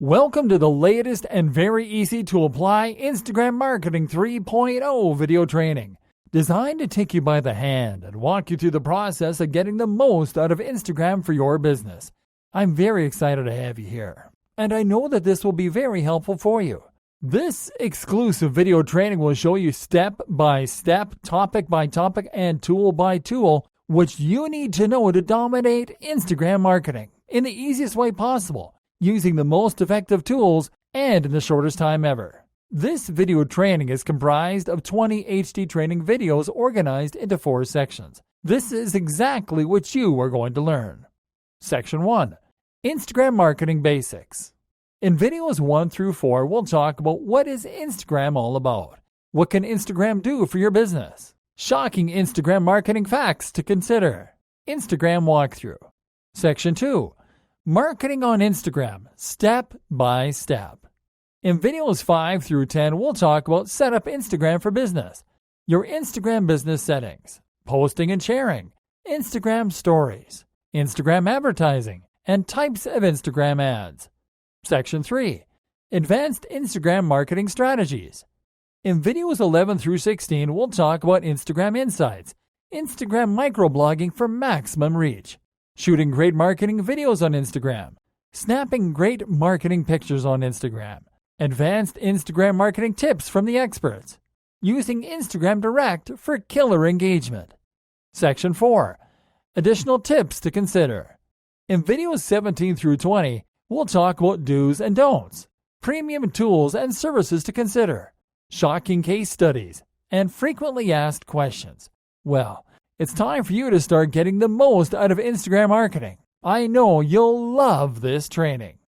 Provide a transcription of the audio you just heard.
Welcome to the latest and very easy to apply Instagram Marketing 3.0 video training, designed to take you by the hand and walk you through the process of getting the most out of Instagram for your business. I'm very excited to have you here, and I know that this will be very helpful for you. This exclusive video training will show you step by step, topic by topic, and tool by tool, which you need to know to dominate Instagram marketing in the easiest way possible, using the most effective tools and in the shortest time ever. This video training is comprised of 20 HD training videos organized into 4 sections. This is exactly what you are going to learn. Section 1. Instagram Marketing Basics. In videos 1 through 4, we'll talk about what is Instagram all about. What can Instagram do for your business? Shocking Instagram marketing facts to consider. Instagram walkthrough. Section 2. Marketing on Instagram, step by step. In videos 5 through 10, we'll talk about set up Instagram for business, your Instagram business settings, posting and sharing, Instagram stories, Instagram advertising, and types of Instagram ads. Section 3. Advanced Instagram marketing strategies. In videos 11 through 16, we'll talk about Instagram insights, Instagram microblogging for maximum reach, shooting great marketing videos on Instagram, snapping great marketing pictures on Instagram, advanced Instagram marketing tips from the experts, using Instagram Direct for killer engagement. Section 4. Additional tips to consider. In videos 17 through 20, we'll talk about do's and don'ts, premium tools and services to consider, shocking case studies, and frequently asked questions. Well, it's time for you to start getting the most out of Instagram marketing. I know you'll love this training.